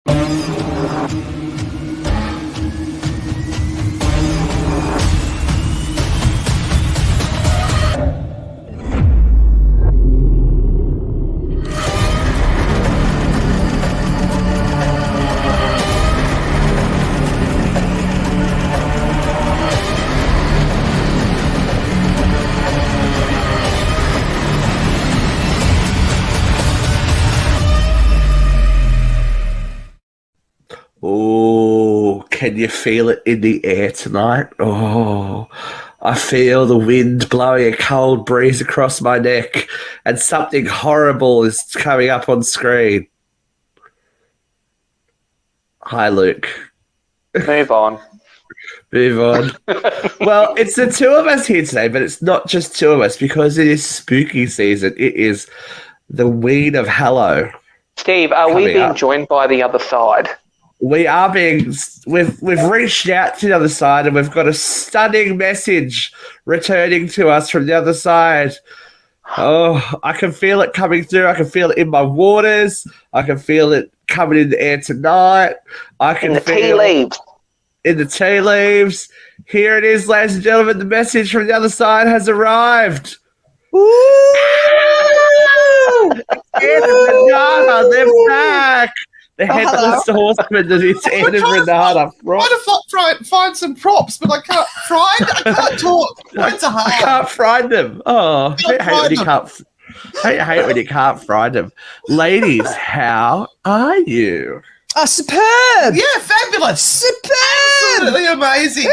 Oh, can you feel it in the air tonight? Oh, I feel the wind blowing a cold breeze across my neck, and something horrible is coming up on screen. Hi, Luke. Move on. Move on. Well, it's the two of us here today, but it's not just two of us because it is spooky season. It is the weed of Hallow. Steve, are we being joined by the other side? We are being. We've reached out to the other side, and we've got a stunning message returning to us from the other side. Oh, I can feel it coming through. I can feel it in my waters. I can feel it coming in the air tonight. I can feel tea leaves. In the tea leaves. Here it is, ladies and gentlemen. The message from the other side has arrived. Woo! Anne and Renata, they're back. The headless horseman that is Anne and Renata. I'm trying to find some props, but I can't I can't talk. It's hard. I can't find them. Oh, I hate when you can't find them. Ladies, how are you? Oh, superb. Yeah, fabulous. Superb. Absolutely amazing.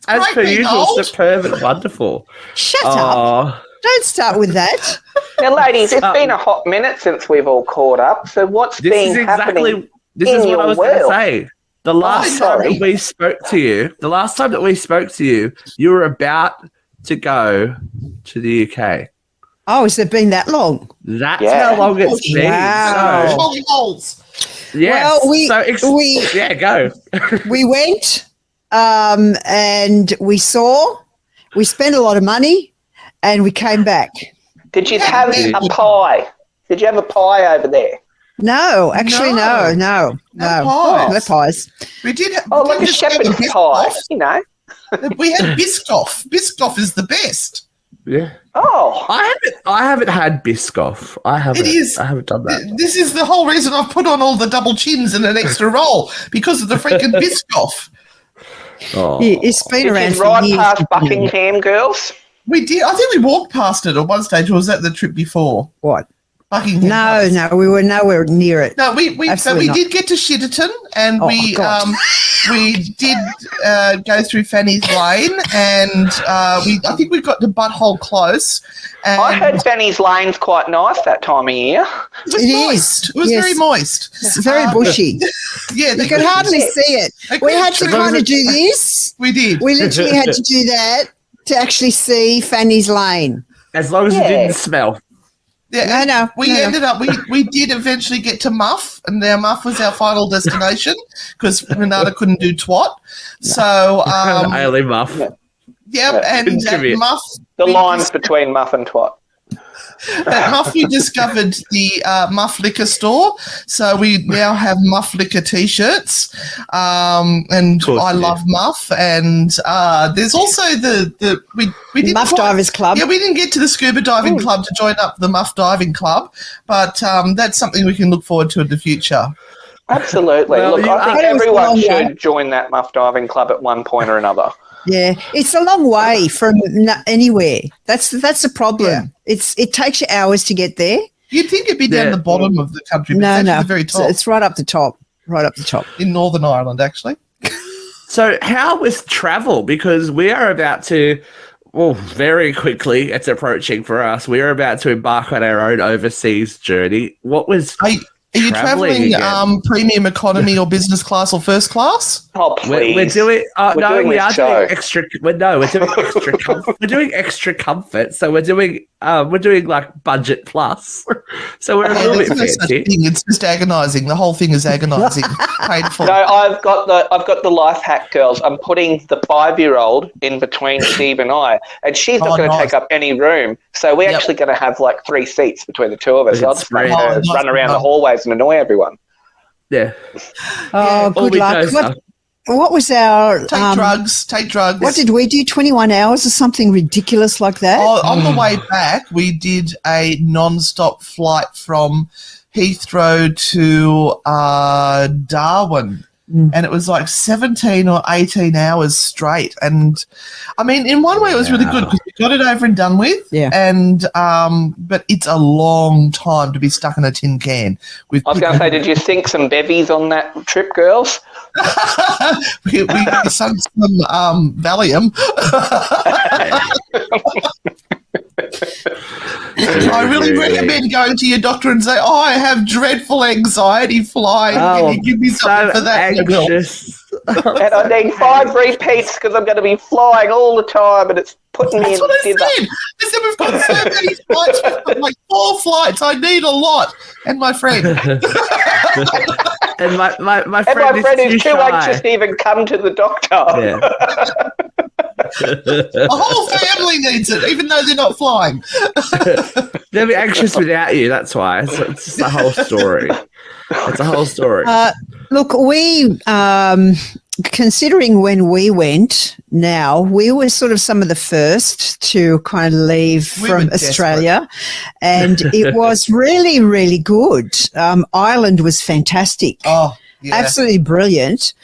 As per usual, superb and wonderful. Shut up. Don't start with that. Now, ladies, it's been a hot minute since we've all caught up. So what's been happening This is what I was going to say. The last time that we spoke to you, you were about to go to the UK. Oh, has it been that long? That's how long it's been. Wow. So, yes. Well, go. We went and we spent a lot of money and we came back. Did you have a pie? Did you have a pie over there? No, actually, no. No pies. No pies. We did have like a shepherd's pie, you know. We had Biscoff. Biscoff is the best. Yeah. Oh. I haven't had Biscoff. I haven't done that. This is the whole reason I've put on all the double chins and an extra roll, because of the freaking Biscoff. Oh. Yeah, it's been around for right years. past Buckingham, girls. We did. I think we walked past it at one stage. Or was that the trip before? What? Buckingham. No, we were nowhere near it. No, we did get to Shitterton, and we did go through Fanny's Lane, and I think we got to Butthole Close. And I heard Fanny's Lane's quite nice that time of year. It is. It was very moist. It's very bushy. Yeah, you could hardly see it. We had to kind of do this. We did. We literally had to do that to actually see Fanny's Lane. As long as it didn't smell. Yeah, no. We did eventually get to Muff, and our Muff was our final destination because Renata couldn't do twat. So I only Muff. Yeah, and Muff. The lines between Muff and twat. At Muff, we discovered the Muff Liquor store, so we now have Muff Liquor T-shirts, and I love Muff. And there's also we did Muff Divers Club. Yeah, we didn't get to the Scuba Diving Club to join up the Muff Diving Club, but that's something we can look forward to in the future. Absolutely. Well, look, I think everyone should join that Muff Diving Club at one point or another. Yeah, it's a long way from anywhere. That's the problem. Yeah. It takes you hours to get there. You'd think it'd be down the bottom of the country, but it's actually the very top. It's right up the top. Right up the top. In Northern Ireland, actually. So how was travel? Because we are about to, very quickly, it's approaching for us. We are about to embark on our own overseas journey. What was... Are you traveling premium economy or business class or first class? Oh, please. We're doing extra. We're doing extra comfort. So we're doing like budget plus. So we're a little bit fancy. It's just agonising. The whole thing is agonising, painful. No, I've got the life hack, girls. I'm putting the 5-year-old in between Steve and I, and she's not going to take up any room. So we're actually going to have like 3 seats between the two of us. I'll just run around the hallways and annoy everyone. Yeah. Oh, All good we luck. know, What was our... Take drugs. What did we do, 21 hours or something ridiculous like that? Oh, on the way back, we did a non-stop flight from Heathrow to Darwin. And it was like 17 or 18 hours straight. And, I mean, in one way it was really good because we got it over and done with. Yeah. And but it's a long time to be stuck in a tin can. I was going to say, did you sink some bevies on that trip, girls? we sunk some Valium. I really recommend going to your doctor and say, I have dreadful anxiety flying. Can you give me something for that? Anxious. And I need 5 repeats because I'm going to be flying all the time and it's putting me in That's what dither. I said. We've got so many flights. We've got like 4 flights. I need a lot. And my friend. And my And friend, my friend is too shy. anxious to even come to the doctor. Yeah. The whole family needs it, even though they're not flying. They'll be anxious without you. That's why. It's just a whole story. It's a whole story. Look, we, considering when we went now, we were sort of some of the first to kind of leave from Australia. And it was really, really good. Ireland was fantastic. Oh, yeah. Absolutely brilliant.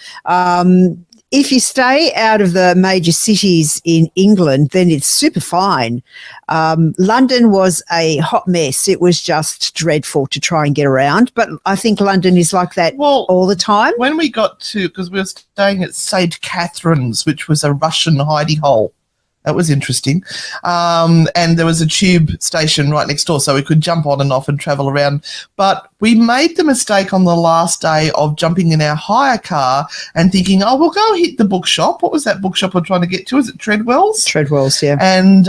If you stay out of the major cities in England, then it's super fine. London was a hot mess. It was just dreadful to try and get around. But I think London is like that all the time. When we got to, because we were staying at St. Catherine's, which was a Russian hidey hole. That was interesting. And there was a tube station right next door, so we could jump on and off and travel around. But we made the mistake on the last day of jumping in our hire car and thinking, oh, we'll go hit the bookshop. What was that bookshop we're trying to get to? Is it Treadwell's? Treadwell's, yeah. And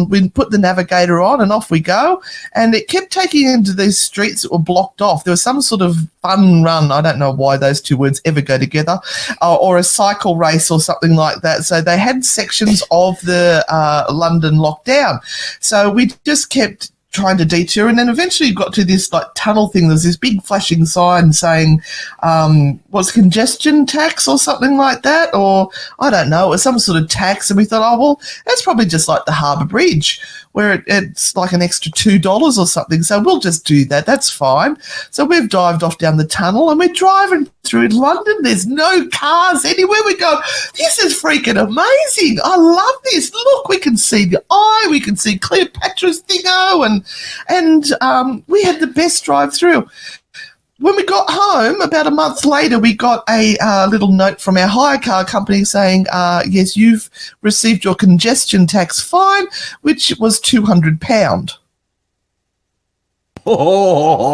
we put the navigator on and off we go. And it kept taking into these streets that were blocked off. There was some sort of fun run. I don't know why those two words ever go together. Or a cycle race or something like that. So they had sections of the London lockdown. So we just kept trying to detour, and then eventually got to this like tunnel thing. There's this big flashing sign saying was congestion tax or something like that, or I don't know, it was some sort of tax, and we thought, oh well, that's probably just like the Harbour Bridge where it's like an extra $2 or something, so we'll just do that, that's fine. So we've dived off down the tunnel and we're driving through London. There's no cars anywhere. We go, this is freaking amazing. I love this. Look, we can see the eye, we can see Cleopatra's thingo, and we had the best drive through. When we got home, about a month later, we got a little note from our hire car company saying, yes, you've received your congestion tax fine, which was £200. Oh,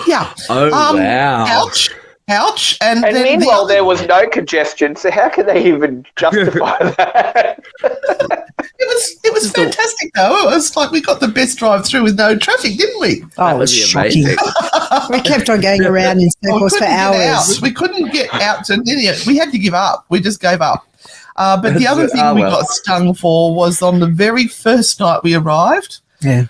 Yeah. wow. Ouch. And then meanwhile, there was no congestion, so how can they even justify that? It was fantastic, though. It was like we got the best drive through with no traffic, didn't we? Oh, it was shocking. We kept on going around in circles for hours. We couldn't get out to we had to give up. We just gave up. But the other thing we got stung for was on the very first night we arrived. Yeah.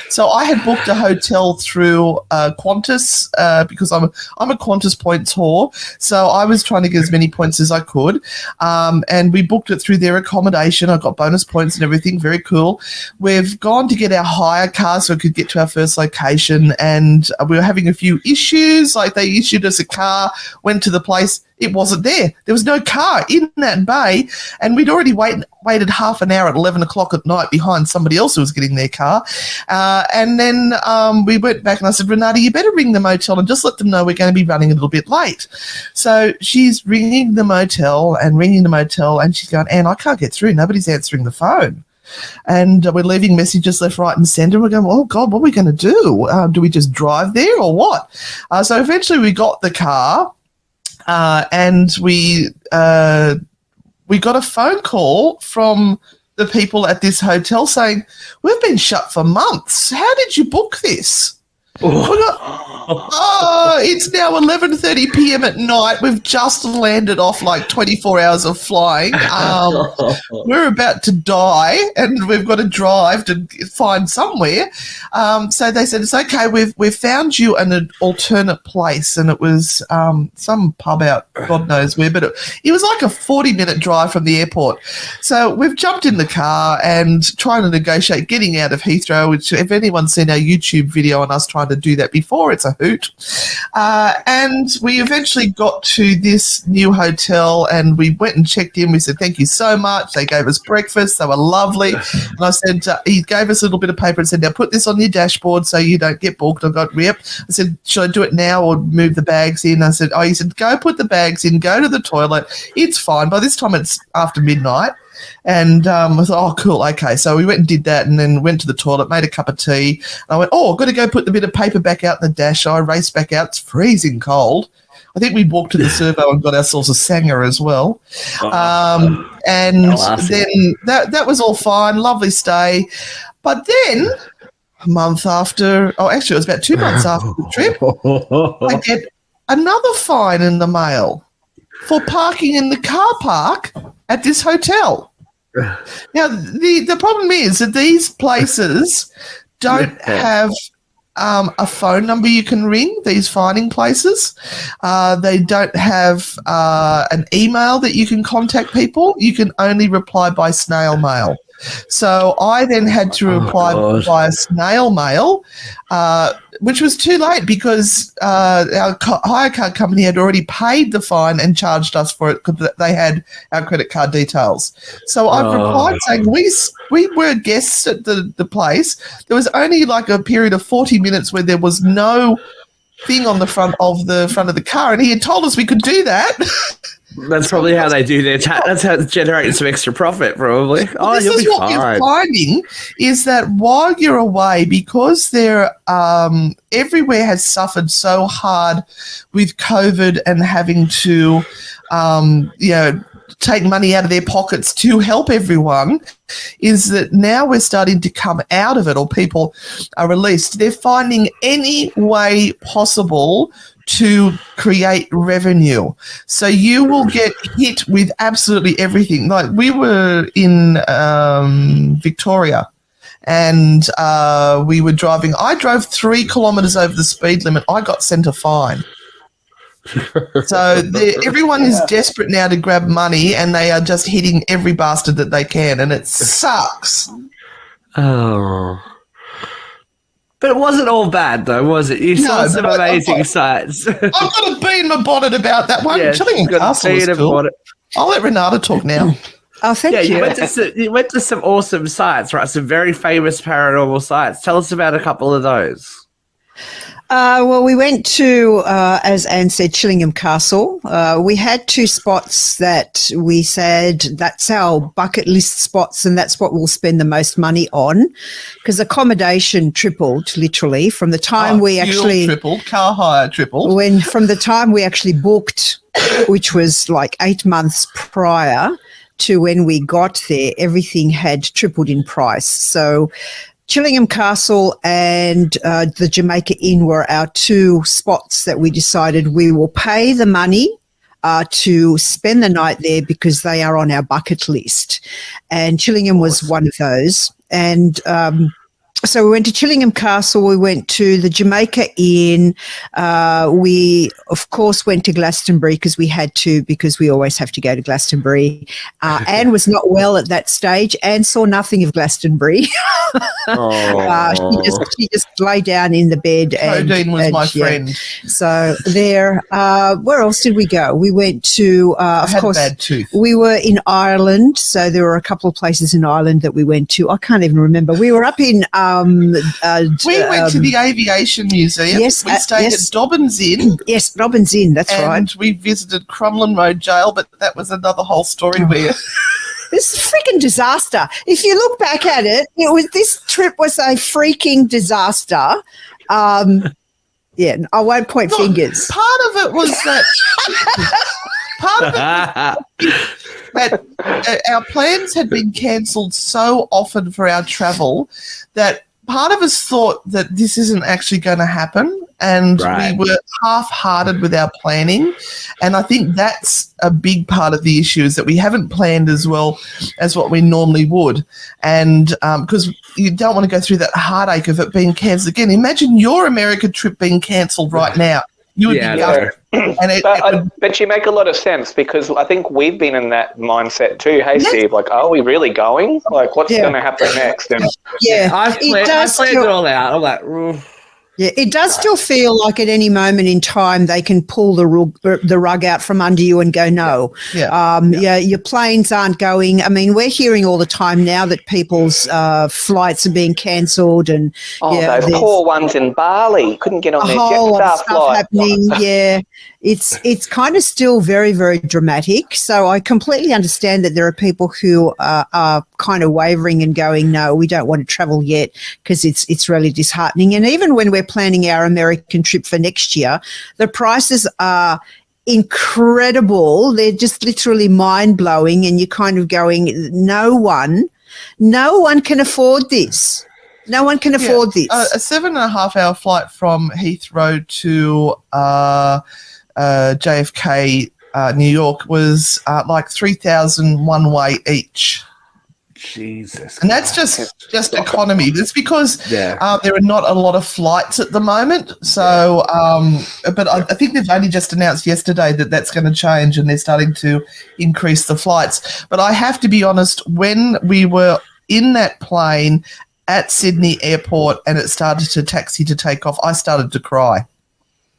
So I had booked a hotel through Qantas because I'm a Qantas points whore. So I was trying to get as many points as I could. And we booked it through their accommodation. I got bonus points and everything. Very cool. We've gone to get our hire car so we could get to our first location, and we were having a few issues. Like they issued us a car, went to the place. It wasn't there. There was no car in that bay, and we'd already waited half an hour at 11 o'clock at night behind somebody else who was getting their car. And then we went back and I said, Renata, you better ring the motel and just let them know we're going to be running a little bit late. So she's ringing the motel, and she's going, Anne, I can't get through. Nobody's answering the phone. And we're leaving messages left, right, and centre. We're going, oh, God, what are we going to do? Do we just drive there or what? So eventually we got the car. And we got a phone call from the people at this hotel saying, we've been shut for months. How did you book this? it's now 11:30 p.m. at night. We've just landed off like 24 hours of flying. We're about to die, and we've got to drive to find somewhere. So they said, it's okay, we've found you an alternate place, and it was some pub out God knows where, but it was like a 40-minute drive from the airport. So we've jumped in the car and trying to negotiate getting out of Heathrow, which if anyone's seen our YouTube video on us trying to do that before, it's a hoot. And we eventually got to this new hotel, and we went and checked in. We said, thank you so much. They gave us breakfast. They were lovely. And I said, he gave us a little bit of paper and said, now put this on your dashboard so you don't get booked. I got, yep. I said, should I do it now or move the bags in? I said, he said, go put the bags in, go to the toilet. It's fine. By this time, it's after midnight. And I thought, oh, cool, okay. So we went and did that, and then went to the toilet, made a cup of tea. And I went, I've got to go put the bit of paper back out in the dash. So I raced back out. It's freezing cold. I think we walked to the servo and got ourselves a sanger as well. And then that was all fine, lovely stay. But then a month after, actually it was about 2 months after the trip, I get another fine in the mail for parking in the car park at this hotel. Now, the problem is that these places don't have a phone number you can ring, these fining places. They don't have an email that you can contact people. You can only reply by snail mail. So I then had to reply by snail mail, which was too late because our hire card company had already paid the fine and charged us for it because they had our credit card details. So I've replied saying we were guests at the place. There was only like a period of 40 minutes where there was no thing on the front of the car, and he had told us we could do that. That's probably how they do their that's how it's generating some extra profit, probably. Well, you'll be fine. What you're finding is that while you're away, because they're everywhere has suffered so hard with COVID and having to take money out of their pockets to help everyone, is that now we're starting to come out of it, or people are released. They're finding any way possible to create revenue. So you will get hit with absolutely everything. Like we were in Victoria, and we were driving. I drove 3 kilometres over the speed limit. I got sent a fine. So everyone is desperate now to grab money, and they are just hitting every bastard that they can, and it sucks. Oh. But it wasn't all bad, though, was it? You saw some amazing sights. I've got a bee in my bonnet about that one. Yeah, Chillingham Castle is cool. I'll let Renata talk now. Oh, thank you. You went to some awesome sites, right? Some very famous paranormal sites. Tell us about a couple of those. Well, we went to, as Anne said, Chillingham Castle. We had 2 spots that we said that's our bucket list spots, and that's what we'll spend the most money on, because accommodation tripled, literally, from the time we actually tripled, car hire tripled. From the time we actually booked, which was like 8 months prior to when we got there, everything had tripled in price. So Chillingham Castle and the Jamaica Inn were our 2 spots that we decided we will pay the money to spend the night there because they are on our bucket list. And Chillingham was one of those. And so we went to Chillingham Castle, we went to the Jamaica Inn, we, of course, went to Glastonbury because we had to, because we always have to go to Glastonbury. Anne was not well at that stage. Anne saw nothing of Glastonbury. She just lay down in the bed. Codeine was my friend. So there, where else did we go? We went to, of course, bad tooth. We were in Ireland, so there were a couple of places in Ireland that we went to. I can't even remember. We were up in we went to the Aviation Museum. Yes, we stayed at Dobbins Inn. Yes, Dobbins Inn, that's right. And we visited Crumlin Road Jail, but that was another whole story where... This is a freaking disaster. If you look back at it, this trip was a freaking disaster. I won't point fingers. Part of it was that... that our plans had been cancelled so often for our travel that part of us thought that this isn't actually going to happen, and Right. we were half-hearted with our planning. And I think that's a big part of the issue, is that we haven't planned as well as what we normally would. And because you don't want to go through that heartache of it being cancelled again. Imagine your America trip being cancelled right now. You would be gutted. And but you make a lot of sense, because I think we've been in that mindset too. Hey, Steve, like, are we really going? Like, what's going to happen next? And I planned it all out. I'm like, yeah, it does still feel like at any moment in time they can pull the rug out from under you and go, no. Your planes aren't going. I mean, we're hearing all the time now that people's flights are being cancelled. And those poor ones in Bali couldn't get on their whole lot of Jetstar stuff flight. happening. Yeah, it's kind of still very, very dramatic. So I completely understand that there are people who are kind of wavering and going, no, we don't want to travel yet, because it's really disheartening. And even when we're planning our American trip for next year, the prices are incredible. They're just literally mind-blowing, and you're kind of going, no one can afford this. No one can afford this. A 7.5-hour flight from Heathrow to JFK, New York, was like 3,000 one way each. Jesus. And that's just economy. That's because there are not a lot of flights at the moment. So, but I think they've only just announced yesterday that that's going to change, and they're starting to increase the flights. But I have to be honest, when we were in that plane at Sydney Airport and it started to taxi to take off, I started to cry.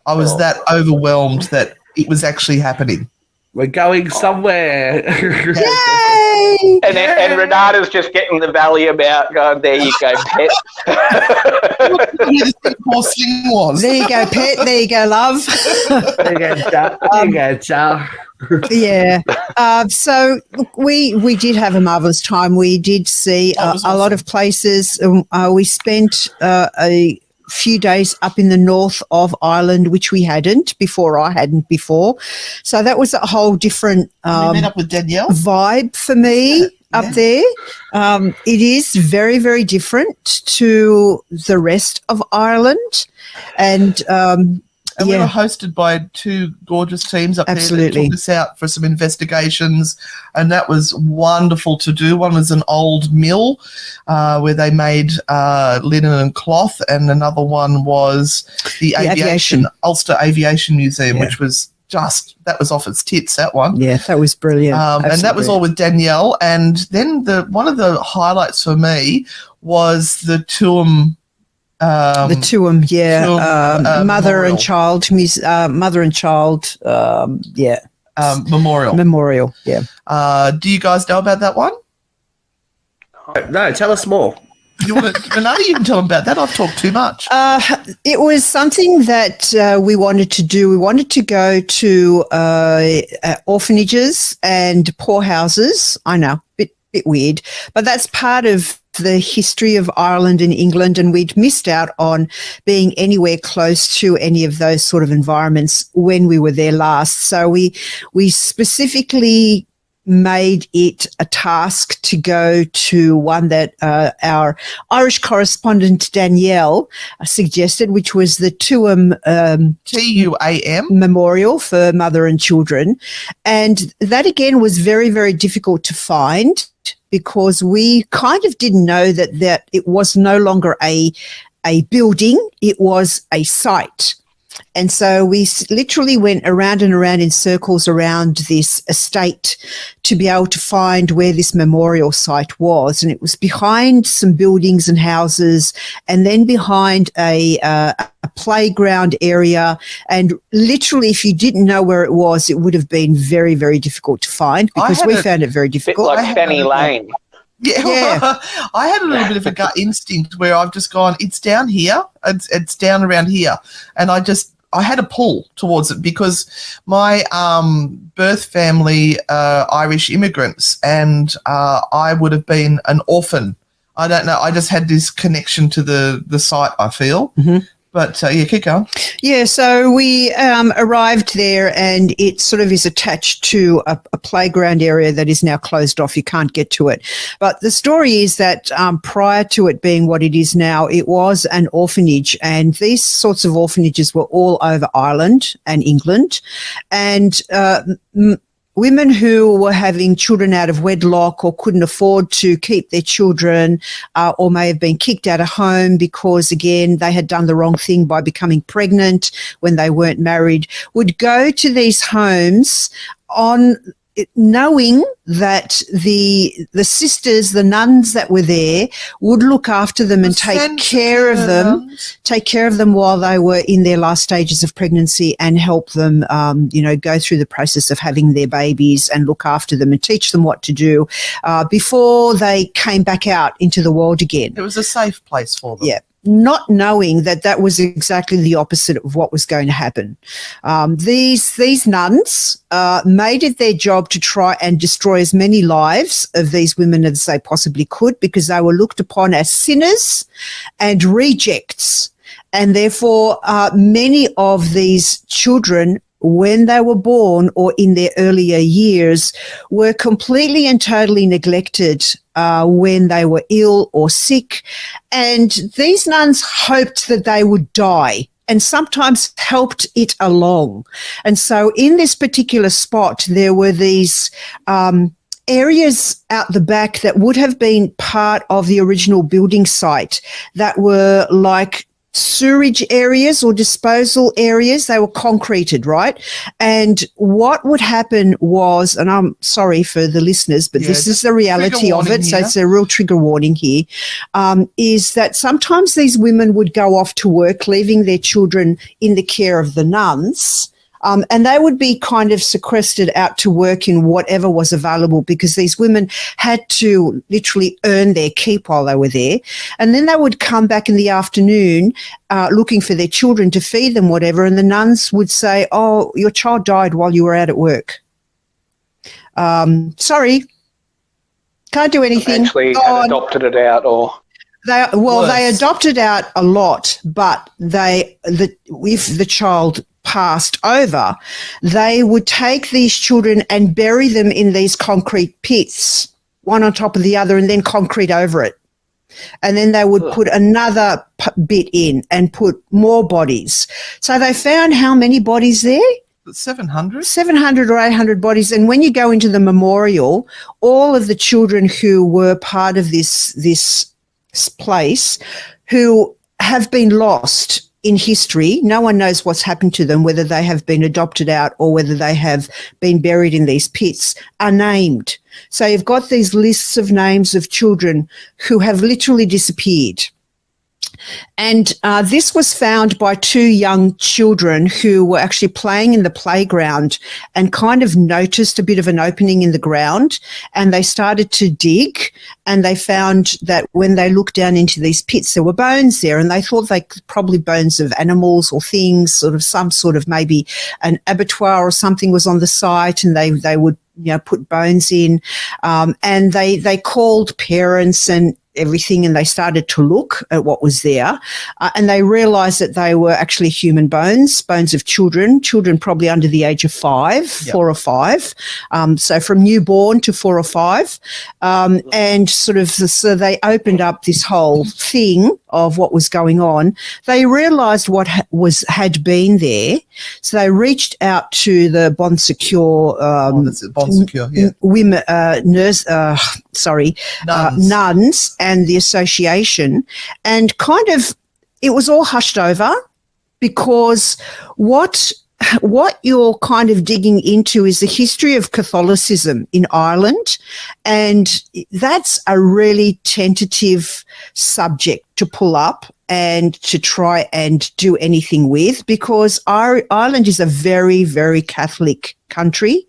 I was that overwhelmed that it was actually happening. We're going somewhere. Yay! And Renata's just getting the Valium out, going, there you go, pet. There you go, pet. There you go, love. There you go, Joe. Yeah. So we did have a marvellous time. We did see a lot of places. We spent a few days up in the north of Ireland, which we hadn't before. I hadn't before. So that was a whole different met up with Danielle? Vibe for me up there. It is very, very different to the rest of Ireland. And we were hosted by two gorgeous teams up there that took us out for some investigations, and that was wonderful to do. One was an old mill where they made linen and cloth, and another one was the aviation Ulster Aviation Museum, which was that was off its tits, that one. Yeah, that was brilliant. And that was all with Danielle. And then one of the highlights for me was the Tuam. The Tuam, mother memorial. and child, memorial, yeah. Do you guys know about that one? No, tell us more. Renata, you can tell them about that. I've talked too much. It was something that we wanted to do. We wanted to go to orphanages and poorhouses. I know, bit weird, but that's part of the history of Ireland and England, and we'd missed out on being anywhere close to any of those sort of environments when we were there last. So we specifically made it a task to go to one that our Irish correspondent Danielle suggested, which was the Tuam Tuam Memorial for Mother and Children. And that again was very, very difficult to find, because we kind of didn't know that it was no longer a building, it was a site. And so we literally went around and around in circles around this estate to be able to find where this memorial site was. And it was behind some buildings and houses, and then behind a playground area. And literally, if you didn't know where it was, it would have been very, very difficult to find, because we found it very difficult. Bit like Fanny Lane. Yeah. I had a little bit of a gut instinct where I've just gone, it's down here, it's down around here. And I had a pull towards it, because my birth family Irish immigrants, and I would have been an orphan. I don't know. I just had this connection to the site, I feel. Mm-hmm. But yeah, keep going. Yeah, so we arrived there, and it sort of is attached to a playground area that is now closed off. You can't get to it. But the story is that prior to it being what it is now, it was an orphanage, and these sorts of orphanages were all over Ireland and England, and women who were having children out of wedlock or couldn't afford to keep their children or may have been kicked out of home because, again, they had done the wrong thing by becoming pregnant when they weren't married, would go to these homes on knowing that the sisters, the nuns that were there, would look after them and take care of them while they were in their last stages of pregnancy and help them, go through the process of having their babies and look after them and teach them what to do before they came back out into the world again. It was a safe place for them. Yeah. Not knowing that was exactly the opposite of what was going to happen. These nuns made it their job to try and destroy as many lives of these women as they possibly could, because they were looked upon as sinners and rejects. And therefore, many of these children, when they were born or in their earlier years, were completely and totally neglected when they were ill or sick. And these nuns hoped that they would die and sometimes helped it along. And so in this particular spot, there were these areas out the back that would have been part of the original building site that were like sewerage areas or disposal areas. They were concreted, right? And what would happen was, and I'm sorry for the listeners, but this is the reality of it, so it's a real trigger warning here, is that sometimes these women would go off to work, leaving their children in the care of the nuns. And they would be kind of sequestered out to work in whatever was available, because these women had to literally earn their keep while they were there. And then they would come back in the afternoon looking for their children to feed them, whatever. And the nuns would say, "Oh, your child died while you were out at work. Sorry, can't do anything." Actually had adopted it out, or... They adopted out a lot, but if the child passed over, they would take these children and bury them in these concrete pits, one on top of the other, and then concrete over it. And then they would put another bit in and put more bodies. So they found how many bodies there? 700? 700 or 800 bodies. And when you go into the memorial, all of the children who were part of this place who have been lost in history, no one knows what's happened to them, whether they have been adopted out or whether they have been buried in these pits, are named. So you've got these lists of names of children who have literally disappeared. And this was found by two young children who were actually playing in the playground and kind of noticed a bit of an opening in the ground, and they started to dig, and they found that when they looked down into these pits, there were bones there, and they thought they could probably bones of animals or things, sort of some sort of maybe an abattoir or something was on the site, and they would put bones in, and they called parents and everything, and they started to look at what was there, and they realized that they were actually human bones of children probably under the age of 5, 4 or 5, so from newborn to 4 or 5, and so they opened up this whole thing of what was going on. They realized what had been there, so they reached out to the Bon Secure women, nuns and the association, and kind of it was all hushed over, because what you're kind of digging into is the history of Catholicism in Ireland, and that's a really tentative subject to pull up and to try and do anything with, because Ireland is a very, very Catholic country.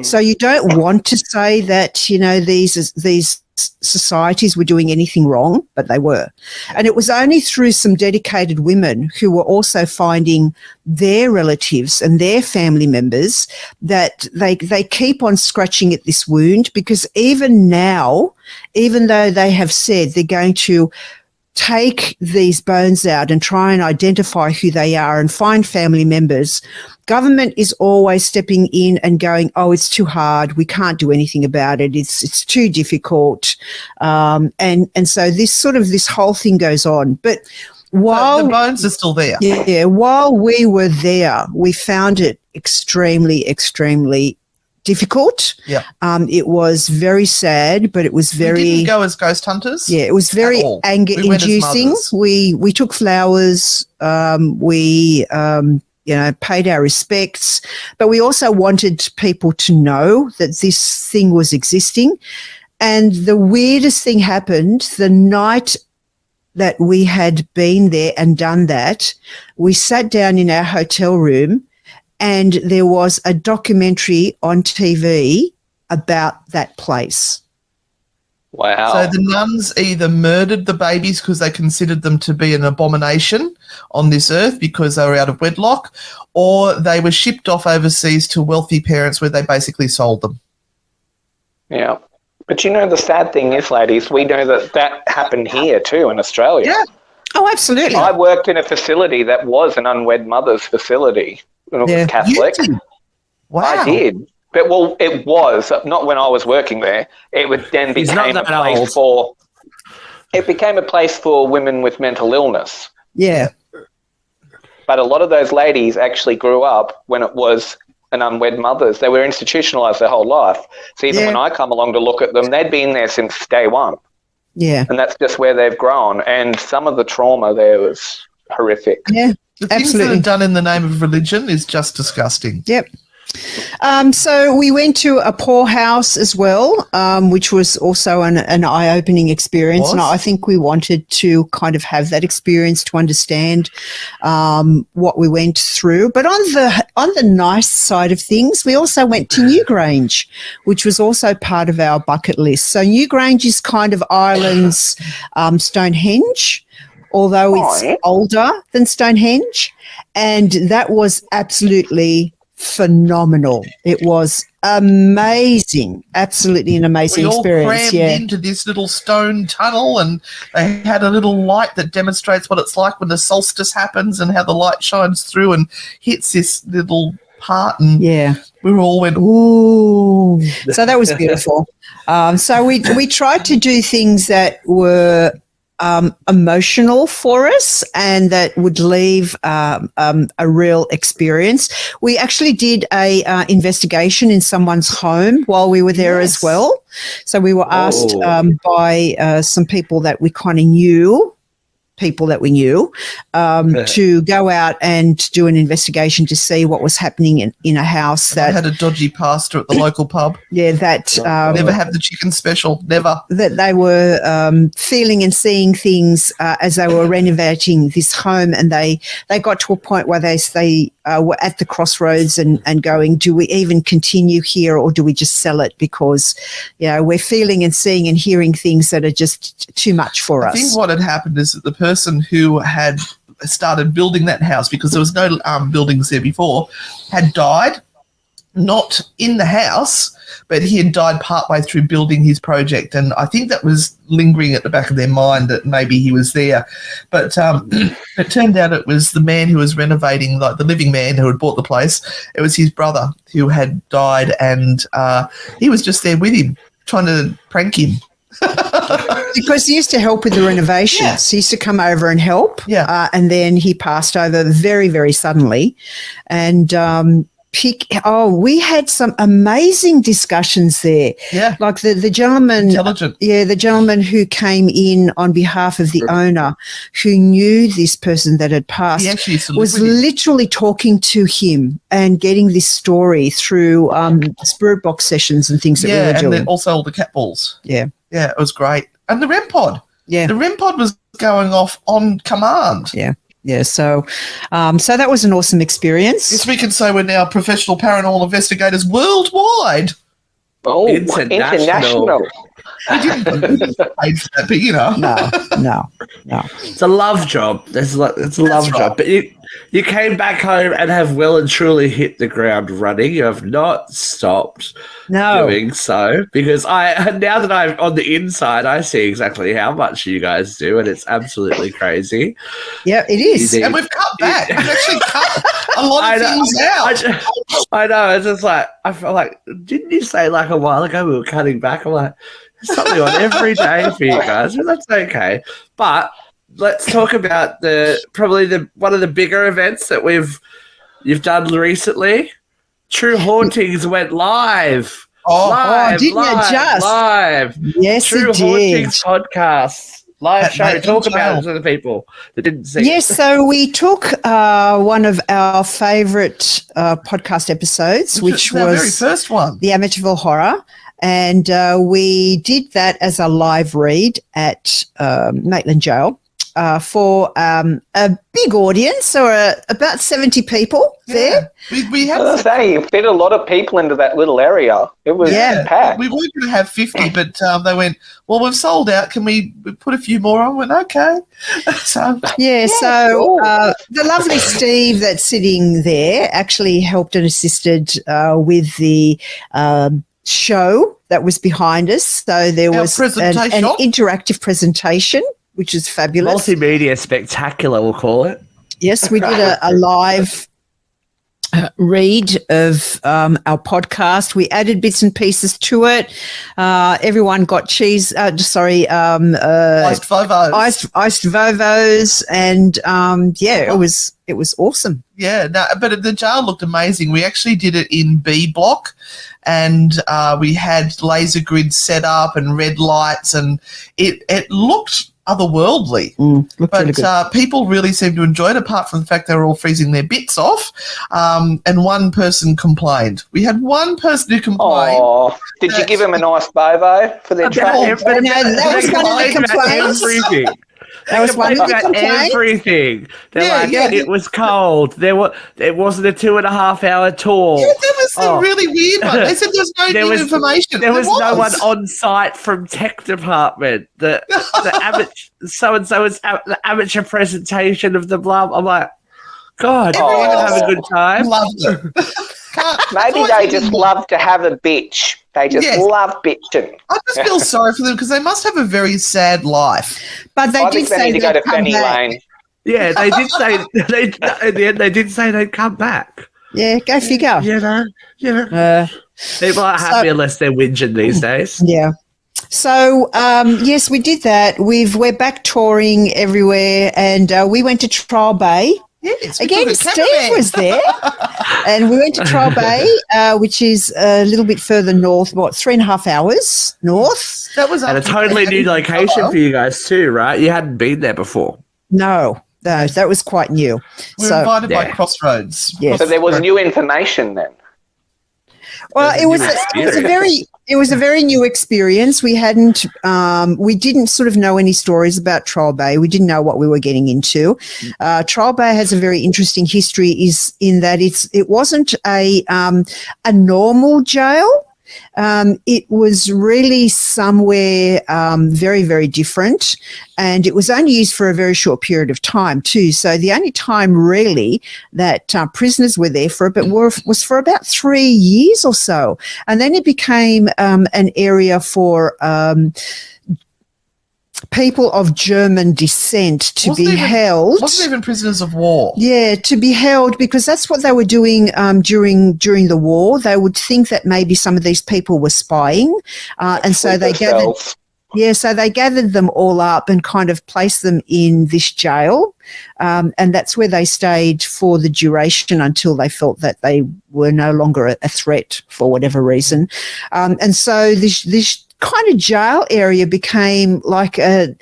So you don't want to say that, these societies were doing anything wrong, but they were. And it was only through some dedicated women who were also finding their relatives and their family members that they keep on scratching at this wound, because even now, even though they have said they're going to take these bones out and try and identify who they are and find family members, government is always stepping in and going, oh, it's too hard. We can't do anything about it. It's too difficult. And so this whole thing goes on. But while the bones are still there. Yeah, while we were there, we found it extremely, extremely difficult. Yeah. It was very sad, but it was very... We didn't go as ghost hunters? Yeah, it was very anger-inducing. We took flowers. We paid our respects, but we also wanted people to know that this thing was existing. And the weirdest thing happened the night that we had been there and done that. We sat down in our hotel room and there was a documentary on TV about that place. Wow. So the nuns either murdered the babies because they considered them to be an abomination on this earth because they were out of wedlock, or they were shipped off overseas to wealthy parents where they basically sold them. Yeah. But the sad thing is, ladies, we know that happened here too in Australia. Yeah. Oh, absolutely. I worked in a facility that was an unwed mother's facility when it was Catholic. Wow. I did. But, it was, not when I was working there. It would then became a place for women with mental illness. Yeah. But a lot of those ladies actually grew up when it was an unwed mothers. They were institutionalised their whole life. So even when I come along to look at them, they'd been there since day one. Yeah. And that's just where they've grown. And some of the trauma there was horrific. Yeah, the things that are done in the name of religion is just disgusting. Yep. So we went to a poorhouse as well, which was also an eye-opening experience. And I think we wanted to kind of have that experience to understand what we went through. But on the nice side of things, we also went to Newgrange, which was also part of our bucket list. So Newgrange is kind of Ireland's Stonehenge, although it's older than Stonehenge. And that was absolutely phenomenal. It was amazing, absolutely an amazing experience. We all crammed into this little stone tunnel, and they had a little light that demonstrates what it's like when the solstice happens and how the light shines through and hits this little part. And we all went, ooh. So that was beautiful. So we tried to do things that were emotional for us and that would leave a real experience. We actually did a investigation in someone's home while we were there as well. So we were asked by some people that we kind of knew, to go out and do an investigation to see what was happening in a house that had a dodgy pastor at the local pub. Yeah, that never have the chicken special, never. That they were feeling and seeing things as they were renovating this home, and they got to a point where they were at the crossroads and going, do we even continue here or do we just sell it? Because, we're feeling and seeing and hearing things that are just too much for us. I think what had happened is that the person who had started building that house, because there was no buildings there before, had died, not in the house, but he had died partway through building his project. And I think that was lingering at the back of their mind that maybe he was there. But it turned out it was the man who was renovating, like the living man who had bought the place. It was his brother who had died, and he was just there with him, trying to prank him. Because he used to help with the renovations. Yeah. He used to come over and help. Yeah. And then he passed over very, very suddenly. And we had some amazing discussions there. Yeah. Like the gentleman. Intelligent. Yeah, the gentleman who came in on behalf of the owner, who knew this person that had passed, he actually was literally talking to him and getting this story through spirit box sessions and things that we were doing. And then also all the cat balls. Yeah. Yeah, it was great. And the REM pod. Yeah. The REM pod was going off on command. Yeah. Yeah, so that was an awesome experience. Yes, we can say we're now professional paranormal investigators worldwide. Oh, international. I didn't pay for that, but No. It's a love job. It's a love job. But You came back home and have well and truly hit the ground running. You have not stopped doing so, because now that I'm on the inside, I see exactly how much you guys do, and it's absolutely crazy. Yeah, it is. And we've cut back. We've actually cut a lot of things out. I know. It's just like, I feel like, didn't you say like a while ago we were cutting back? I'm like, there's something on every day for you guys, but that's okay. But let's talk about one of the bigger events that you've done recently. True Hauntings went live. Live. Yes, True it did. Hauntings podcast. Live show. Talk about it to the people that didn't see it. Yes, so we took one of our favourite podcast episodes, which was our very first one, the Amityville Horror, and we did that as a live read at Maitland Jail for a big audience, or about 70 people there. We had to say, you fit a lot of people into that little area. It was packed. We were going to have 50, but they went, well, we've sold out. Can we put a few more on? I went, okay. So the lovely Steve that's sitting there actually helped and assisted with the show that was behind us. So there was an interactive presentation, which is fabulous. Multimedia spectacular, we'll call it. Yes, we did a live read of our podcast. We added bits and pieces to it. Everyone got iced Vovos, and it was awesome. Yeah, but the jail looked amazing. We actually did it in B block, and we had laser grids set up and red lights, and it looked otherworldly. But people really seemed to enjoy it, apart from the fact they were all freezing their bits off. And one person complained. We had one person who complained. Oh, did you give him a nice bovo for their trade? That was one of the complaints. That was one of the complaints. Everything. It was cold. It wasn't a 2.5 hour tour. Yeah, there was some really weird one. They said there's no new information. There was no one on site from tech department. The so-and-so was the amateur presentation of the blah. I'm like, God, you have a good time. Loved it. Maybe they just love to have a bitch. They just love bitching. I just feel sorry for them, because they must have a very sad life. But they did say need to go to Fanny Lane. Yeah, they did say in the end they did say they'd come back. Yeah, go figure. People aren't happy unless they're whinging these days. Yeah. So, yes, we did that. We're back touring everywhere, and we went to Trial Bay. Yes, again, Steve was there, and we went to Trial Bay, which is a little bit further north, 3.5 hours north. That was a totally new location for you guys too, right? You hadn't been there before. No, that was quite new. We were invited by Crossroads. Yes. So there was new information then. Well, it was a very new experience. We didn't sort of know any stories about Trial Bay. We didn't know what we were getting into. Trial Bay has a very interesting history, is in that it wasn't a normal jail. It was really somewhere very, very different, and it was only used for a very short period of time too. So the only time really that prisoners were there for a bit was for about 3 years or so, and then it became an area for people of German descent to be held. Wasn't even prisoners of war. Yeah, to be held, because that's what they were doing during the war. They would think that maybe some of these people were spying, and so they gathered. Yeah, so they gathered them all up and kind of placed them in this jail, and that's where they stayed for the duration until they felt that they were no longer a threat for whatever reason, and so this kind of jail area became like a,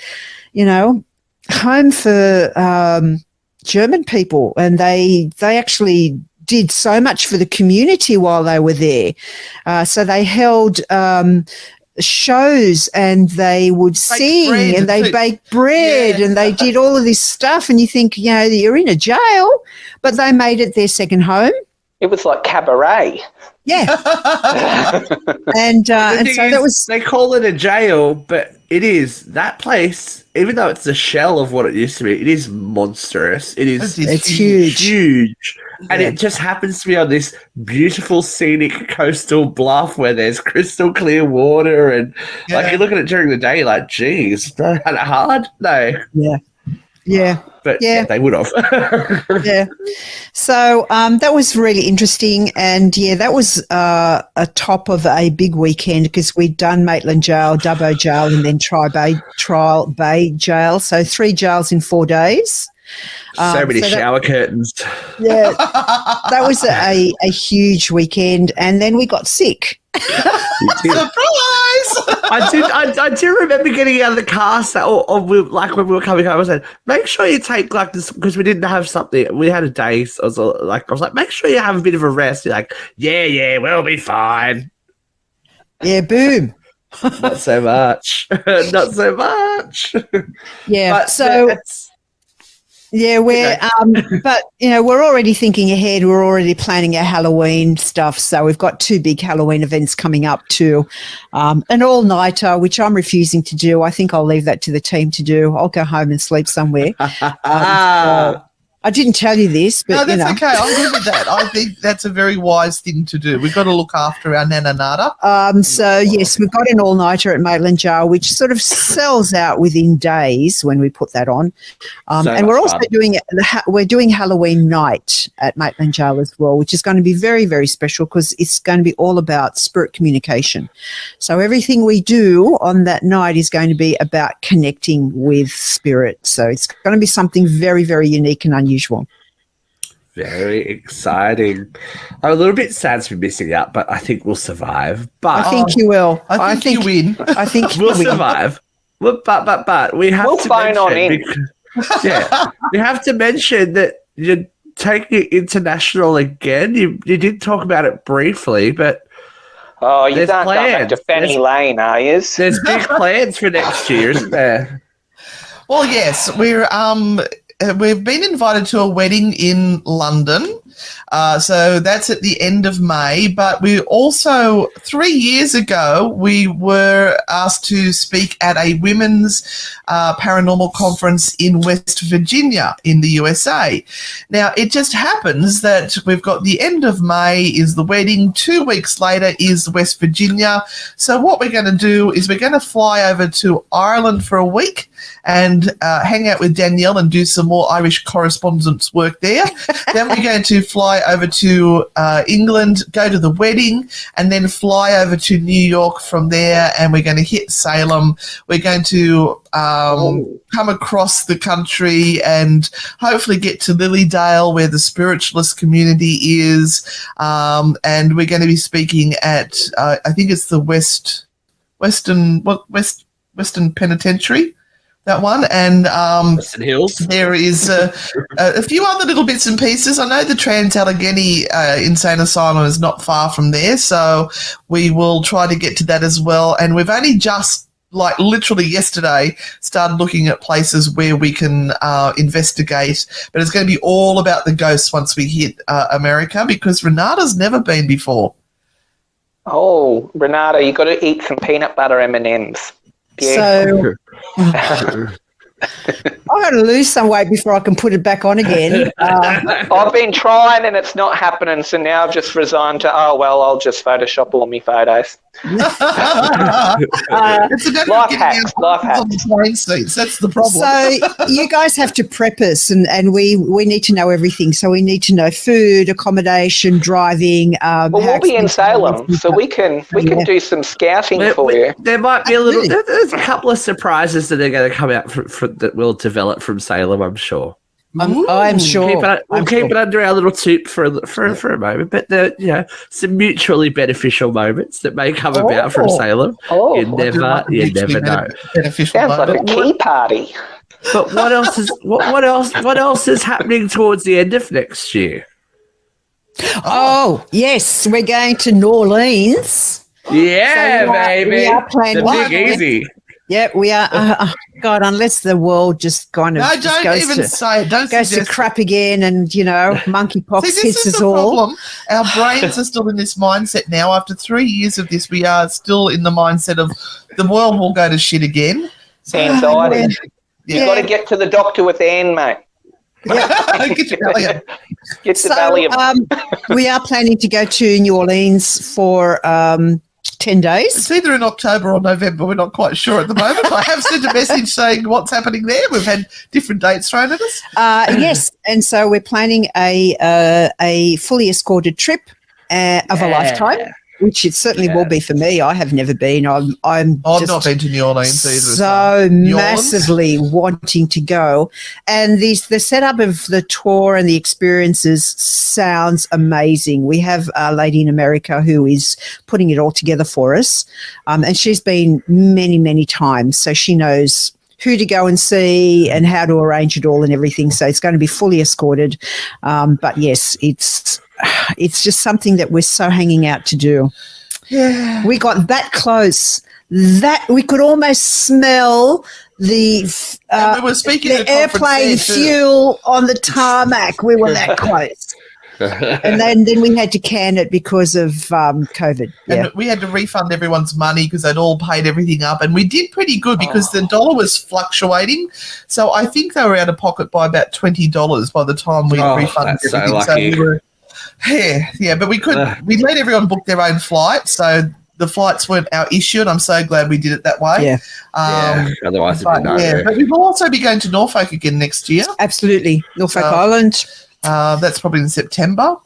home for German people, and they actually did so much for the community while they were there. So they held shows, and they would sing, and they baked bread, and they did all of this stuff. And you think, you're in a jail, but they made it their second home. It was like cabaret. Yeah. and so that was... They call it a jail, but it is. That place, even though it's a shell of what it used to be, it is monstrous. It's huge. Huge. And it just happens to be on this beautiful scenic coastal bluff where there's crystal clear water. And like you look at it during the day, like, geez, not that hard? No. Yeah. Yeah. But they would have. Yeah. So that was really interesting. And, that was a top of a big weekend because we'd done Maitland Jail, Dubbo Jail, and then Trial Bay Jail. So 3 jails in 4 days. So many shower curtains. Yeah. That was a huge weekend. And then we got sick. Surprise! I do remember getting out of the car, like when we were coming home, I said, make sure you take like this, because we didn't have something. We had a day. So I was like, make sure you have a bit of a rest. You're like, yeah, we'll be fine. Yeah, boom. Not so much. Not so much. Yeah. But so we're but we're already thinking ahead. We're already planning our Halloween stuff. So we've got 2 big Halloween events coming up too. An all-nighter, which I'm refusing to do. I think I'll leave that to the team to do. I'll go home and sleep somewhere. I didn't tell you this, but no, that's okay. I'm good with that. I think that's a very wise thing to do. We've got to look after our Anne and Renata. So yes, we've got an all-nighter at Maitland Jail, which sort of sells out within days when we put that on. And we're also doing Halloween night at Maitland Jail as well, which is going to be very, very special because it's going to be all about spirit communication. So everything we do on that night is going to be about connecting with spirit. So it's going to be something very, very unique and unusual. Very exciting. I'm a little bit sad to be missing out, but I think we'll survive. But I think you will. I think you win. I think we'll survive. But we have to phone on in. We have to mention that you're taking it international again. You did talk about it briefly, but you don't go back to Fanny Lane, are you? There's big plans for next year, isn't there? Well, yes, we've been invited to a wedding in London. So that's at the end of May. But we also, 3 years ago, we were asked to speak at a women's paranormal conference in West Virginia in the USA. Now, it just happens that we've got the end of May is the wedding. 2 weeks later is West Virginia. So what we're going to do is we're going to fly over to Ireland for a week and hang out with Danielle and do some more Irish correspondence work there. Then we're going to fly over to England, go to the wedding, and then fly over to New York from there, and we're going to hit Salem. We're going to come across the country and hopefully get to Lilydale, where the spiritualist community is, and we're going to be speaking at, I think it's the Western Penitentiary. That one, and Western Hills. There is a few other little bits and pieces. I know the Trans-Allegheny Insane Asylum is not far from there, so we will try to get to that as well. And we've only just, like literally yesterday, started looking at places where we can investigate, but it's going to be all about the ghosts once we hit America, because Renata's never been before. Oh, Renata, you got to eat some peanut butter M&Ms. Yeah. So I've got to lose some weight before I can put it back on again. I've been trying and it's not happening, so now I've just resigned to, I'll just Photoshop all my photos. Life hacks. That's the problem. So you guys have to prep us, and we need to know everything. So we need to know food, accommodation, driving. We'll be in Salem, so we can do some scouting for you. There might be there's a couple of surprises that are going to come out that will develop from Salem, I'm sure. I'm sure. We'll keep it under our little tube for a moment, but there some mutually beneficial moments that may come about from Salem. You never know. Sounds like a key party. But what else is happening towards the end of next year? Oh yes, we're going to New Orleans. Yeah, so baby. We are planning the Big Easy. Yeah, we are. God, unless the world just kind of No, just don't even say it. Don't goes to suggest crap again, and monkeypox See, this hits is us the all. problem. Our brains are still in this mindset now. After 3 years of this, we are still in the mindset of the world will go to shit again. So, Anxiety. Yeah. You've got to get to the doctor with Anne, mate. Get your Valium. Get the Valium. We are planning to go to New Orleans for 10 days. It's either in October or November. We're not quite sure at the moment. I have sent a message saying what's happening there. We've had different dates thrown at us. Yes, and so we're planning a fully escorted trip of a lifetime, which it certainly will be for me. I have never been. I've not been to New Orleans either. So massively wanting to go, and the setup of the tour and the experiences sounds amazing. We have a lady in America who is putting it all together for us, and she's been many times, so she knows who to go and see and how to arrange it all and everything. So it's going to be fully escorted, but yes, it's just something that we're so hanging out to do. Yeah. We got that close that we could almost smell the we were speaking the airplane fuel on the tarmac. We were that close. And then we had to can it because of COVID. And we had to refund everyone's money because they'd all paid everything up. And we did pretty good because the dollar was fluctuating. So I think they were out of pocket by about $20 by the time we refunded that's everything. So lucky. So we were, but we let everyone book their own flight. So the flights weren't our issue, and I'm so glad we did it that way. Yeah. Otherwise, it'd be nightmare. But we will also be going to Norfolk again next year. Absolutely. Norfolk Island. That's probably in September.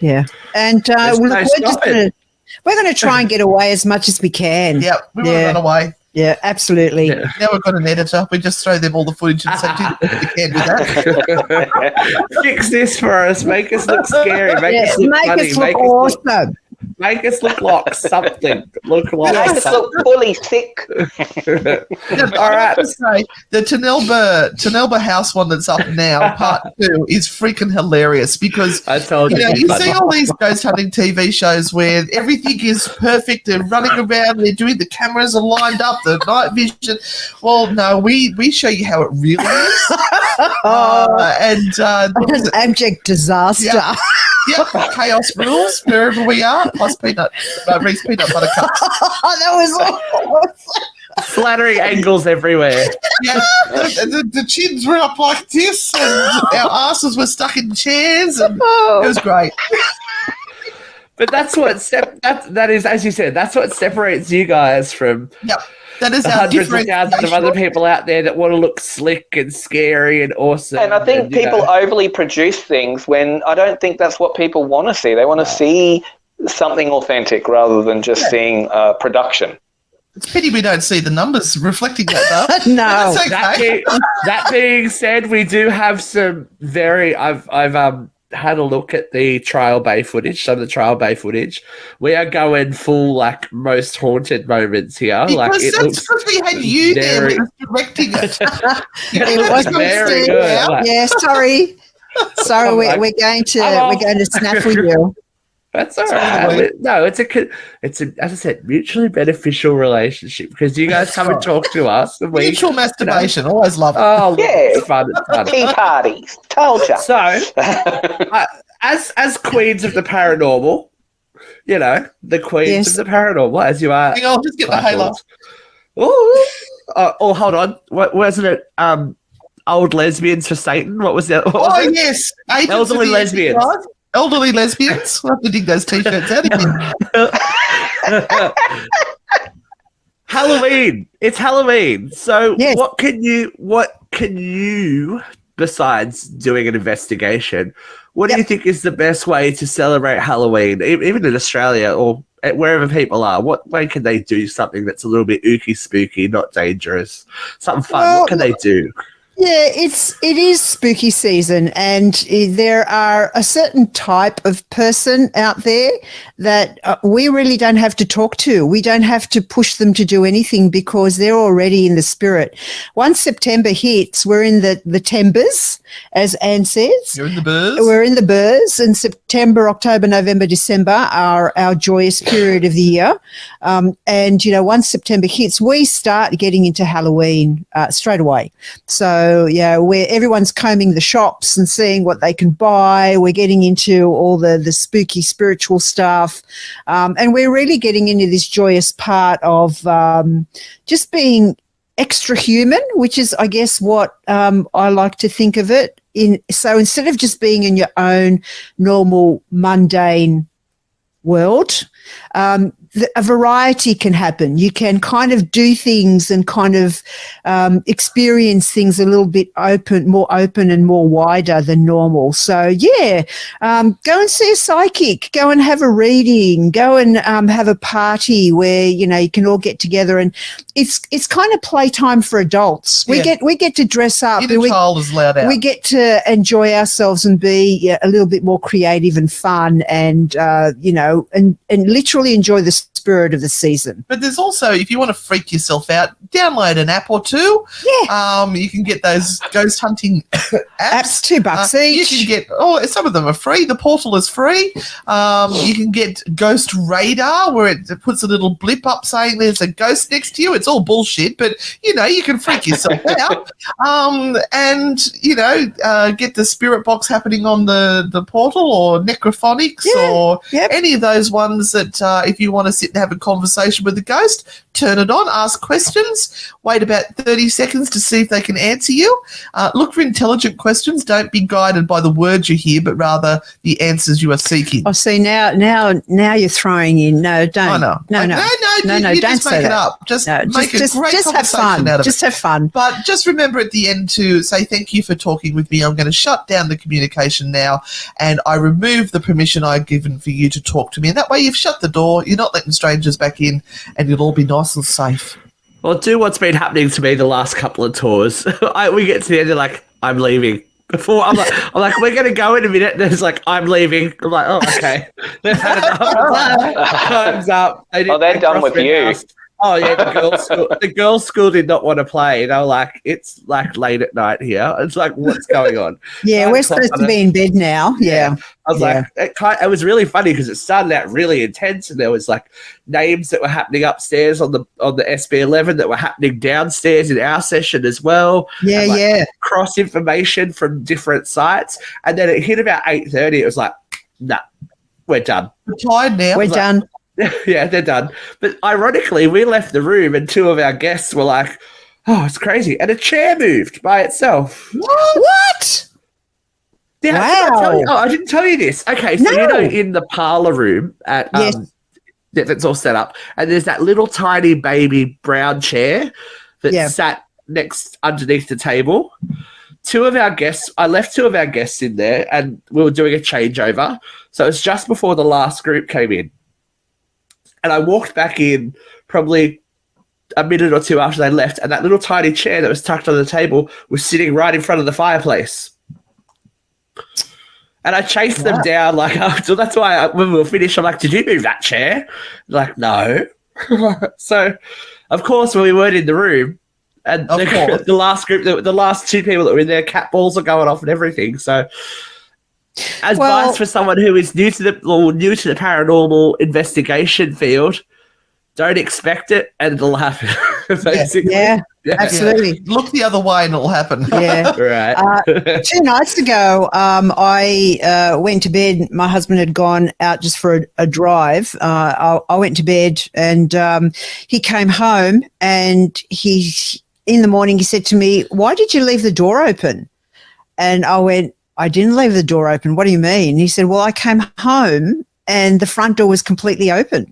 Yeah. And we're going to try and get away as much as we can. Yeah, we want to run away. Yeah, absolutely. Yeah. Now we've got an editor. We just throw them all the footage and say, we can't do that. Fix this for us. Make us look scary. Make us look funny. Us look awesome. Make us look like something. Make us look fully sick. All right. To say, the Tanelba House one that's up now, part 2, is freaking hilarious because I told you. You see all these ghost hunting TV shows where everything is perfect. They're running around. They're doing the cameras are lined up. The night vision. Well, no, we show you how it really is. It's an abject disaster. Yep, chaos rules wherever we are. Plus Reese peanut butter cups. That was awesome. Flattering angles everywhere. Yeah, the chins were up like this, and our asses were stuck in chairs, and it was great. But that's what that is, as you said, that's what separates you guys from. Yep. That is the hundreds of thousands of other people out there that want to look slick and scary and awesome. And I think people overly produce things when I don't think that's what people want to see. They want to see something authentic rather than just seeing production. It's a pity we don't see the numbers reflecting that, though. No. That's okay. That being said, we do have some very. I've had a look at the Trial Bay footage, some of the Trial Bay footage. We are going full like most haunted moments here. Because like it that's because we had you there directing it. It was very good. Like, yeah, sorry, we're going to snaffle you. That's all right. No, it's a as I said, mutually beneficial relationship because you guys come and talk to us. And mutual masturbation, always love it. Oh, yeah, it's fun. It's fun. Tea parties, told you. So, as queens of the paranormal, the queens of the paranormal, as you are. Hang on, just get the halo. Oh, hold on. What wasn't it? Old lesbians for Satan. What was that? Yes, elderly lesbians. Elderly lesbians. We'll have to dig those t-shirts out again. Halloween. It's Halloween. So yes. What can you besides doing an investigation, what do you think is the best way to celebrate Halloween, even in Australia or wherever people are? What way can they do something that's a little bit ooky spooky, not dangerous, something fun? What can they do? Yeah, it is spooky season, and there are a certain type of person out there that we really don't have to talk to. We don't have to push them to do anything because they're already in the spirit. Once September hits, we're in the Timbers, as Anne says. You're in the burrs. We're in the burrs, and September, October, November, December are our joyous period of the year. And, once September hits, we start getting into Halloween straight away. So, where everyone's combing the shops and seeing what they can buy. We're getting into all the spooky spiritual stuff. And we're really getting into this joyous part of just being extra human, which is, I guess, what I like to think of it. So instead of just being in your own normal, mundane world, a variety can happen. You can kind of do things and kind of experience things a little bit more open and more wider than normal. So, go and see a psychic, go and have a reading, go and have a party where, you can all get together, and it's kind of playtime for adults. We get to dress up. Inner child is allowed out. We get to enjoy ourselves and be a little bit more creative and fun and, and literally enjoy the spirit of the season. But there's also, if you want to freak yourself out, download an app or two. Yeah. You can get those ghost hunting apps. $2 each. You can get, some of them are free. The portal is free. You can get Ghost Radar, where it puts a little blip up saying there's a ghost next to you. It's all bullshit, but, you can freak yourself out. And, get the spirit box happening on the portal, or Necrophonics, or any of those ones that if you want to sit and have a conversation with the ghost, turn it on, ask questions, wait about 30 seconds to see if they can answer you. Look for intelligent questions. Don't be guided by the words you hear, but rather the answers you are seeking. Oh, see, now you're throwing in. No, don't. I know. No, You don't just say make that. it up. Just make a great just have conversation fun. out of Just it. have fun. But just remember at the end to say thank you for talking with me. I'm going to shut down the communication now, and I remove the permission I've given for you to talk to me. And that way you've shut the door, you're not letting strangers back in, and you'll all be nice and safe. Well, do what's been happening to me the last couple of tours. We get to the end, like, I'm leaving. Before I'm like, we're gonna go in a minute. There's like, I'm leaving. I'm like, oh, okay. They've had enough. Time's up. They're done with you. House. Oh yeah, the girls' school did not want to play. They were like, it's like late at night here. It's like, what's going on? Yeah, we're supposed to be in bed now. Yeah. I was like, it was really funny because it started out really intense, and there was like names that were happening upstairs on the SB11 that were happening downstairs in our session as well. Yeah, and, like, yeah. cross information from different sites, and then it hit about 8:30. It was like, nah, we're done. We're tired now. We're done. Yeah, they're done. But ironically, we left the room and two of our guests were like, oh, it's crazy. And a chair moved by itself. What? Yeah, Wow. I didn't tell you this. Okay, so in the parlor room at that's all set up, and there's that little tiny baby brown chair that sat underneath the table. I left two of our guests in there, and we were doing a changeover. So it's just before the last group came in. And I walked back in probably a minute or two after they left, and that little tiny chair that was tucked on the table was sitting right in front of the fireplace. And I chased them down, so that's why when we were finished, I'm like, did you move that chair? They're like, no. So, of course, when we weren't in the room, and the last group, the last two people that were in there, cat balls are going off and everything. So, advice for someone who is new to the paranormal investigation field: don't expect it, and it'll happen. Basically, yeah, absolutely. Look the other way, and it'll happen. Yeah, right. 2 nights ago, I went to bed. My husband had gone out just for a drive. I went to bed, and he came home, and in the morning he said to me, "Why did you leave the door open?" And I went, "I didn't leave the door open. What do you mean?" He said, "Well, I came home and the front door was completely open.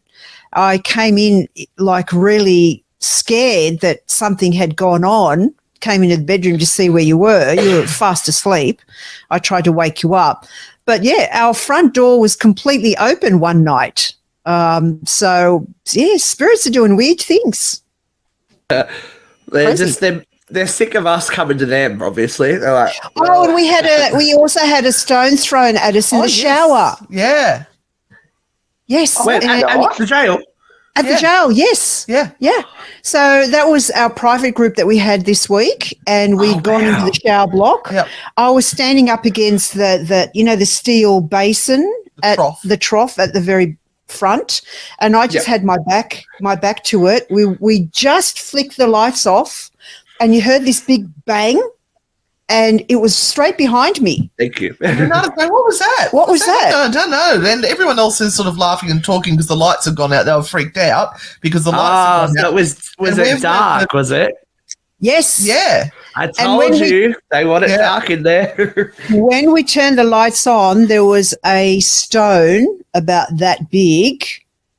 I came in like really scared that something had gone on, came into the bedroom to see where you were. You were fast asleep. I tried to wake you up. But yeah, our front door was completely open one night. So yeah, spirits are doing weird things." They're they're sick of us coming to them. Obviously, they're like, Oh, and we also had a stone thrown at us in the shower. Yeah. Yes, at the jail. At the jail, yes. Yeah. Yeah. So that was our private group that we had this week, and we'd gone into the shower block. Yep. I was standing up against the steel basin the trough at the very front, and I just had my back to it. We just flicked the lights off, and you heard this big bang, and it was straight behind me. Thank you. Renata, what was that? What was that? I don't know. And everyone else is sort of laughing and talking because the lights have gone out. They were freaked out because the lights have gone out. Was it dark, was it? Yes. Yeah. I told you they want it dark in there. When we turned the lights on, there was a stone about that big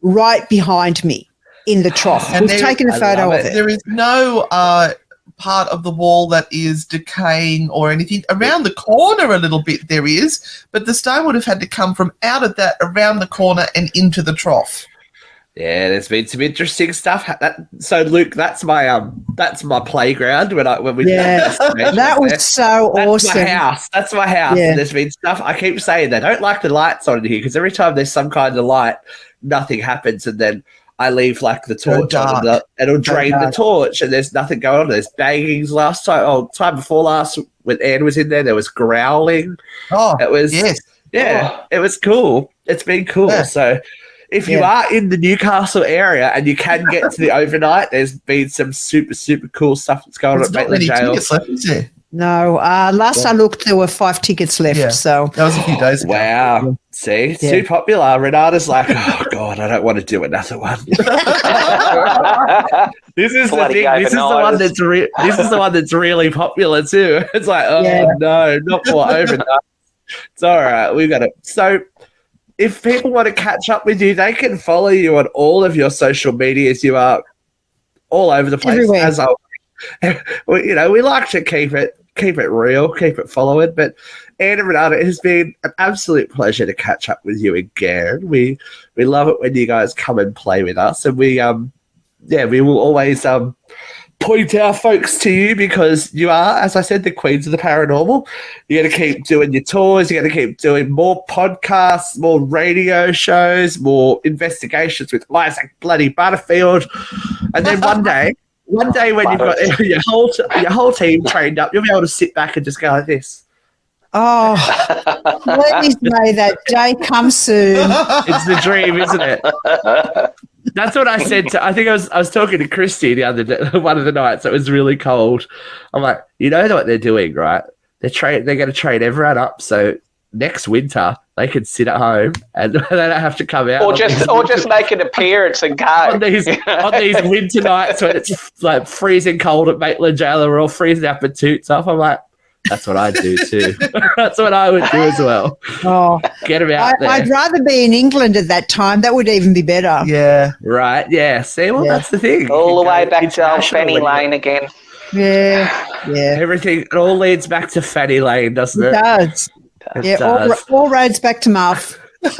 right behind me in the trough. And we've taken a photo of it. There is no part of the wall that is decaying or anything. Around the corner a little bit there is, but the stone would have had to come from out of that around the corner and into the trough. Yeah, there's been some interesting stuff. So, Luke, that's my playground when we that was so awesome. That's my house. Yeah. And there's been stuff. I keep saying they don't like the lights on in here because every time there's some kind of light, nothing happens, and then I leave like the torch on and it'll drain the torch, and there's nothing going on. There's bangings. Time before last when Anne was in there was growling. It was it was cool. It's been cool. Yeah. So if you are in the Newcastle area and you can get to the overnight, there's been some super, super cool stuff that's going on at Maitland Jail. Left, is there? No, last I looked, there were 5 tickets left. So that was a few days ago. Wow. See, too popular. Renata's like, oh God, I don't want to do another one. This is the thing. This is the one that's really popular too. It's like, no, not for overnight. It's all right. We got it. So, if people want to catch up with you, they can follow you on all of your social medias. You are all over the place. Everywhere. As we like to keep it real, keep it following. But Anne and Renata, it has been an absolute pleasure to catch up with you again. We love it when you guys come and play with us, and we will always point our folks to you because you are, as I said, the queens of the paranormal. You're going to keep doing your tours. You're going to keep doing more podcasts, more radio shows, more investigations with Isaac Bloody Butterfield. And then one day when you've got your whole team trained up, you'll be able to sit back and just go like this. Oh, please may that day come soon. It's the dream, isn't it? That's what I said I was talking to Christy the other day, one of the nights. It was really cold. I'm like, you know what they're doing, right? They're going to train everyone up so next winter they can sit at home and they don't have to come out. Or just make an appearance and go. on these winter nights when it's like freezing cold at Maitland Jail, we're all freezing our patoots off. I'm like, that's what I do too. That's what I would do as well. Oh, get them out there. I'd rather be in England at that time. That would even be better. Yeah. Right. Yeah. See, that's the thing. All the way back to Fanny Lane again. Yeah. Yeah. Everything. It all leads back to Fanny Lane, doesn't it? It does. It does. All roads back to Muff. Hey,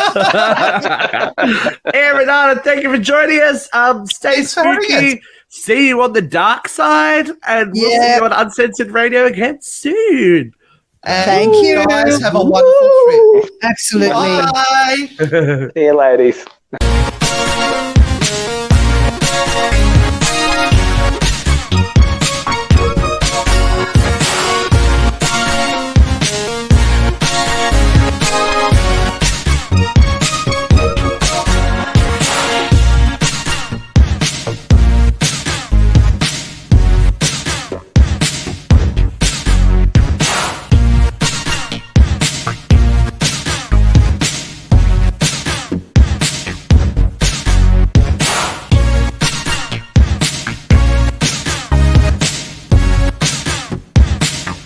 Renata, thank you for joining us. Stay spooky. See you on the dark side, and we'll see you on Uncensored Radio again soon. And thank you. Guys, have a wonderful trip. Absolutely. Bye. See you, ladies.